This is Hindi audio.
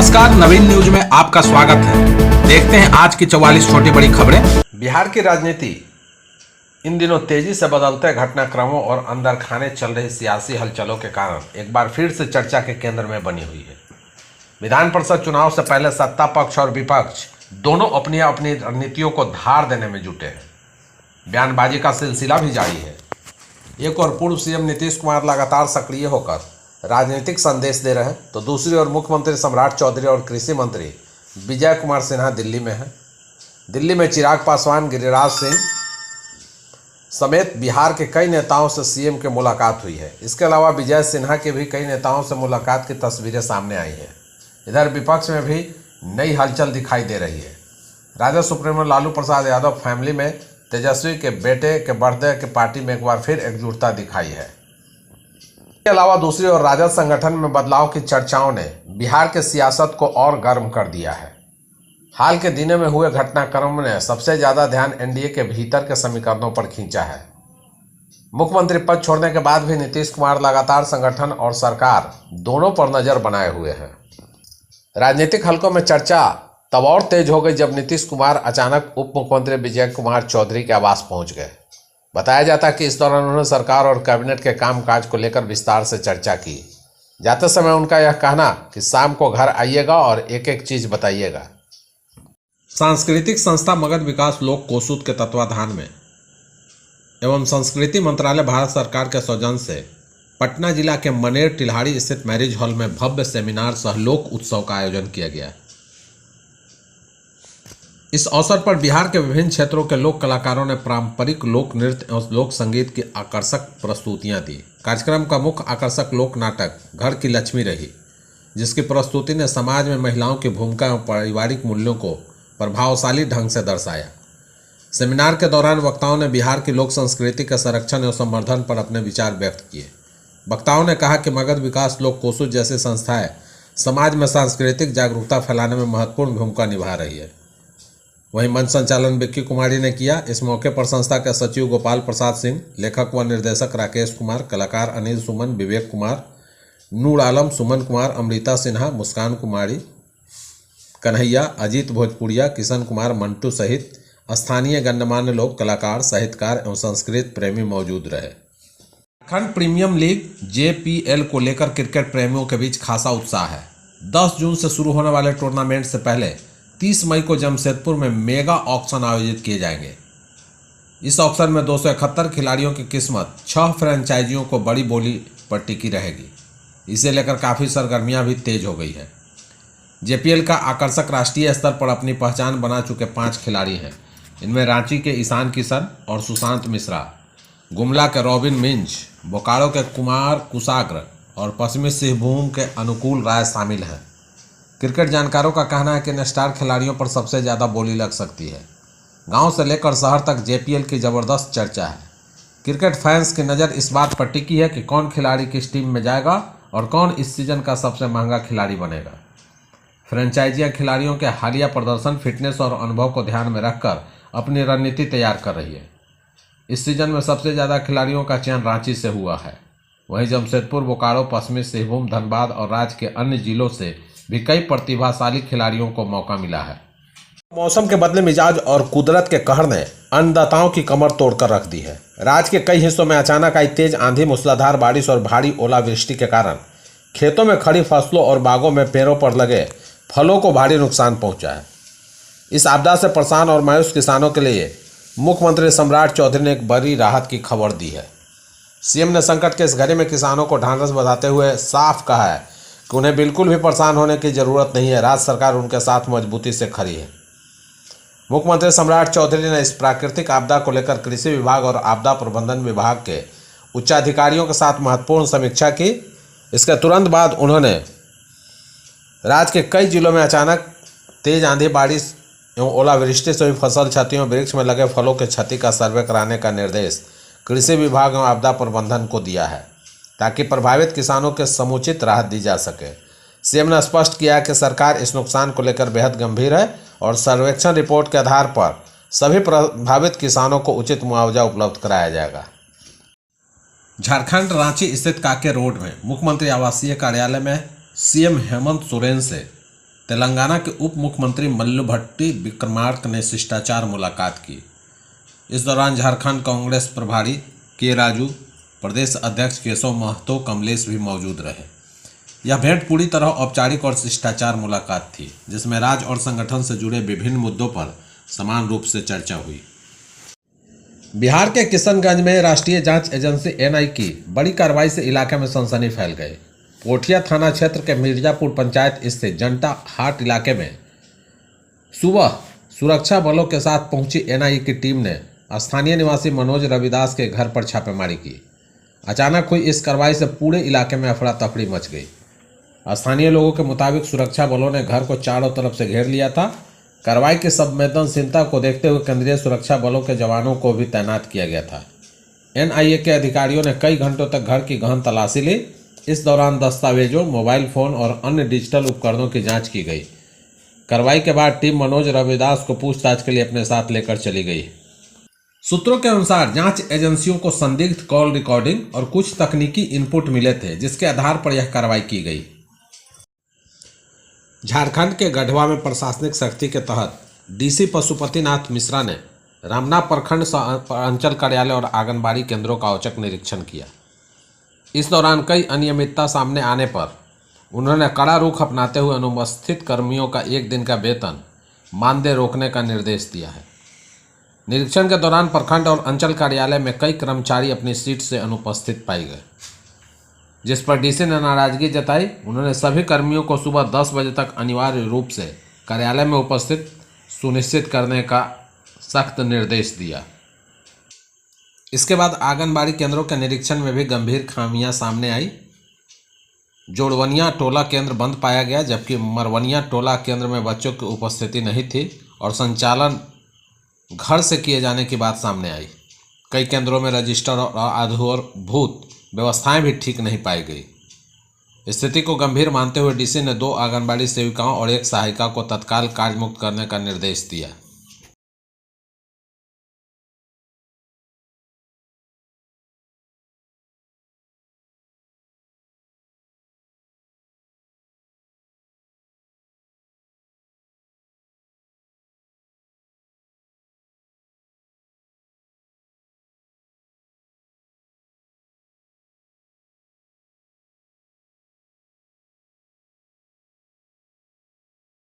नमस्कार, नवीन न्यूज में आपका स्वागत है। देखते हैं आज की 44 छोटी बड़ी खबरें। बिहार की राजनीति इन दिनों तेजी से बदलते घटनाक्रमों और अंदर खाने चल रही सियासी हलचलों के कारण एक बार फिर से चर्चा के केंद्र में बनी हुई है। विधान परिषद चुनाव से पहले सत्ता पक्ष और विपक्ष दोनों अपनी अपनी रणनीतियों को धार देने में जुटे हैं। बयानबाजी का सिलसिला भी जारी है। एक और पूर्व सीएम नीतीश कुमार लगातार सक्रिय होकर राजनीतिक संदेश दे रहे हैं, तो दूसरी ओर मुख्यमंत्री सम्राट चौधरी और कृषि मंत्री विजय कुमार सिन्हा दिल्ली में हैं। दिल्ली में चिराग पासवान, गिरिराज सिंह समेत बिहार के कई नेताओं से सीएम की मुलाकात हुई है। इसके अलावा विजय सिन्हा के भी कई नेताओं से मुलाकात की तस्वीरें सामने आई हैं। इधर विपक्ष में भी नई हलचल दिखाई दे रही है। राजद सुप्रीमो लालू प्रसाद यादव फैमिली में तेजस्वी के बेटे के बर्थडे के पार्टी में एक बार फिर एकजुटता दिखाई है। इसके अलावा दूसरी ओर राजद संगठन में बदलाव की चर्चाओं ने बिहार के सियासत को और गर्म कर दिया है। हाल के दिनों में हुए घटनाक्रम ने सबसे ज्यादा ध्यान एनडीए के भीतर के समीकरणों पर खींचा है। मुख्यमंत्री पद छोड़ने के बाद भी नीतीश कुमार लगातार संगठन और सरकार दोनों पर नजर बनाए हुए हैं। राजनीतिक हलकों में चर्चा तब और तेज हो गई जब नीतीश कुमार अचानक उप मुख्यमंत्री विजय कुमार चौधरी के आवास पहुंच गए। बताया जाता है कि इस दौरान उन्होंने सरकार और कैबिनेट के कामकाज को लेकर विस्तार से चर्चा की। जाते समय उनका यह कहना कि शाम को घर आइएगा और एक एक चीज बताइएगा। सांस्कृतिक संस्था मगध विकास लोक कोसूद के तत्वाधान में एवं संस्कृति मंत्रालय भारत सरकार के सौजन्य से पटना जिला के मनेर टिल्हाड़ी स्थित मैरिज हॉल में भव्य सेमिनार सह लोक उत्सव का आयोजन किया गया। इस अवसर पर बिहार के विभिन्न क्षेत्रों के लोक कलाकारों ने पारंपरिक लोक नृत्य एवं लोक संगीत की आकर्षक प्रस्तुतियां दी। कार्यक्रम का मुख्य आकर्षक लोक नाटक घर की लक्ष्मी रही, जिसकी प्रस्तुति ने समाज में महिलाओं की भूमिका एवं पारिवारिक मूल्यों को प्रभावशाली ढंग से दर्शाया। सेमिनार के दौरान वक्ताओं ने बिहार की लोक संस्कृति के संरक्षण एवं संवर्धन पर अपने विचार व्यक्त किए। वक्ताओं ने कहा कि मगध विकास लोक कोसूद जैसी संस्थाएं समाज में सांस्कृतिक जागरूकता फैलाने में महत्वपूर्ण भूमिका निभा रही है। वहीं मंच संचालन विक्की कुमारी ने किया। इस मौके पर संस्था के सचिव गोपाल प्रसाद सिंह, लेखक व निर्देशक राकेश कुमार, कलाकार अनिल सुमन, विवेक कुमार, नूर आलम, सुमन कुमार, अमृता सिन्हा, मुस्कान कुमारी, कन्हैया, अजीत भोजपुरिया, किशन कुमार, मंटू सहित स्थानीय गणमान्य लोग, कलाकार, साहित्यकार एवं संस्कृत प्रेमी मौजूद रहे। झारखंड प्रीमियम लीग JPL को लेकर क्रिकेट प्रेमियों के बीच खासा उत्साह है। 10 जून से शुरू होने वाले टूर्नामेंट से पहले 30 मई को जमशेदपुर में मेगा ऑक्शन आयोजित किए जाएंगे। इस ऑक्शन में 271 खिलाड़ियों की किस्मत 6 फ्रेंचाइजियों को बड़ी बोली पर टिकी रहेगी। इसे लेकर काफ़ी सरगर्मियां भी तेज हो गई है। JPL का आकर्षक राष्ट्रीय स्तर पर अपनी पहचान बना चुके 5 खिलाड़ी हैं। इनमें रांची के ईशान किशन और सुशांत मिश्रा, गुमला के रॉबिन मिंज, बोकारो के कुमार कुशाग्र और पश्चिमी सिंहभूम के अनुकूल राय शामिल हैं। क्रिकेट जानकारों का कहना है कि इन स्टार खिलाड़ियों पर सबसे ज़्यादा बोली लग सकती है। गांव से लेकर शहर तक JPL की ज़बरदस्त चर्चा है। क्रिकेट फैंस की नज़र इस बात पर टिकी है कि कौन खिलाड़ी किस टीम में जाएगा और कौन इस सीज़न का सबसे महंगा खिलाड़ी बनेगा। फ्रेंचाइजियां खिलाड़ियों के हालिया प्रदर्शन, फिटनेस और अनुभव को ध्यान में रखकर अपनी रणनीति तैयार कर रही है। इस सीज़न में सबसे ज़्यादा खिलाड़ियों का चयन रांची से हुआ है। वहीं जमशेदपुर, बोकारो, पश्चिमी सिंहभूम, धनबाद और राज्य के अन्य जिलों से भी कई प्रतिभाशाली खिलाड़ियों को मौका मिला है। मौसम के बदले मिजाज और कुदरत के कहर ने अन्नदाताओं की कमर तोड़कर रख दी है। राज्य के कई हिस्सों में अचानक आई तेज आंधी, मूसलाधार बारिश और भारी ओलावृष्टि के कारण खेतों में खड़ी फसलों और बागों में पेड़ों पर लगे फलों को भारी नुकसान पहुंचा है। इस आपदा से परेशान और मायूस किसानों के लिए मुख्यमंत्री सम्राट चौधरी ने एक बड़ी राहत की खबर दी है। सीएम ने संकट के इस घड़ी में किसानों को ढांढस बंधाते हुए साफ कहा है कि उन्हें बिल्कुल भी परेशान होने की जरूरत नहीं है। राज्य सरकार उनके साथ मजबूती से खड़ी है। मुख्यमंत्री सम्राट चौधरी ने इस प्राकृतिक आपदा को लेकर कृषि विभाग और आपदा प्रबंधन विभाग के उच्चाधिकारियों के साथ महत्वपूर्ण समीक्षा की। इसके तुरंत बाद उन्होंने राज्य के कई जिलों में अचानक तेज आंधी, बारिश एवं ओलावृष्टि से हुई फसल क्षतियों, वृक्ष में लगे फलों के क्षति का सर्वे कराने का निर्देश कृषि विभाग एवं आपदा प्रबंधन को दिया है, ताकि प्रभावित किसानों के समुचित राहत दी जा सके। सीएम ने स्पष्ट किया कि सरकार इस नुकसान को लेकर बेहद गंभीर है और सर्वेक्षण रिपोर्ट के आधार पर सभी प्रभावित किसानों को उचित मुआवजा उपलब्ध कराया जाएगा। झारखंड रांची स्थित काके रोड में मुख्यमंत्री आवासीय कार्यालय में सीएम हेमंत सोरेन से तेलंगाना के उप मुख्यमंत्री मल्लू भट्टी विक्रमार्क ने शिष्टाचार मुलाकात की। इस दौरान झारखंड कांग्रेस प्रभारी के राजू, प्रदेश अध्यक्ष केशव महतो कमलेश भी मौजूद रहे। यह भेंट पूरी तरह औपचारिक और शिष्टाचार मुलाकात थी, जिसमें राज्य और संगठन से जुड़े विभिन्न मुद्दों पर समान रूप से चर्चा हुई। बिहार के किशनगंज में राष्ट्रीय जांच एजेंसी एनआई की बड़ी कार्रवाई से इलाके में सनसनी फैल गई। पोठिया थाना क्षेत्र के मिर्जापुर पंचायत स्थित जनता हाट इलाके में सुबह सुरक्षा बलों के साथ पहुंची एनआई की टीम ने स्थानीय निवासी मनोज रविदास के घर पर छापेमारी की। अचानक हुई इस कार्रवाई से पूरे इलाके में अफरा तफरी मच गई। स्थानीय लोगों के मुताबिक सुरक्षा बलों ने घर को चारों तरफ से घेर लिया था। कार्रवाई की संवेदनशीलता को देखते हुए केंद्रीय सुरक्षा बलों के जवानों को भी तैनात किया गया था। एनआईए के अधिकारियों ने कई घंटों तक घर की गहन तलाशी ली। इस दौरान दस्तावेजों, मोबाइल फोन और अन्य डिजिटल उपकरणों की जांच की गई। कार्रवाई के बाद टीम मनोज रविदास को पूछताछ के लिए अपने साथ लेकर चली गई। सूत्रों के अनुसार जांच एजेंसियों को संदिग्ध कॉल रिकॉर्डिंग और कुछ तकनीकी इनपुट मिले थे, जिसके आधार पर यह कार्रवाई की गई। झारखंड के गढ़वा में प्रशासनिक सख्ती के तहत डीसी पशुपतिनाथ मिश्रा ने रामनाथ प्रखंड अंचल कार्यालय और आंगनबाड़ी केंद्रों का औचक निरीक्षण किया। इस दौरान कई अनियमितता सामने आने पर उन्होंने कड़ा रुख अपनाते हुए अनुपस्थित कर्मियों का 1 दिन का वेतन मानदेय रोकने का निर्देश दिया है। निरीक्षण के दौरान प्रखंड और अंचल कार्यालय में कई कर्मचारी अपनी सीट से अनुपस्थित पाए गए, जिस पर डीसी ने नाराजगी जताई। उन्होंने सभी कर्मियों को सुबह 10 बजे तक अनिवार्य रूप से कार्यालय में उपस्थित सुनिश्चित करने का सख्त निर्देश दिया। इसके बाद आंगनबाड़ी केंद्रों के निरीक्षण में भी गंभीर खामियां सामने आई। जोड़वनिया टोला केंद्र बंद पाया गया, जबकि मरवनिया टोला केंद्र में बच्चों की उपस्थिति नहीं थी और संचालन घर से किए जाने की बात सामने आई। कई केंद्रों में रजिस्टर और आधारभूत व्यवस्थाएं भी ठीक नहीं पाई गई। स्थिति को गंभीर मानते हुए डीसी ने 2 आंगनबाड़ी सेविकाओं और 1 सहायिका को तत्काल कार्यमुक्त करने का निर्देश दिया।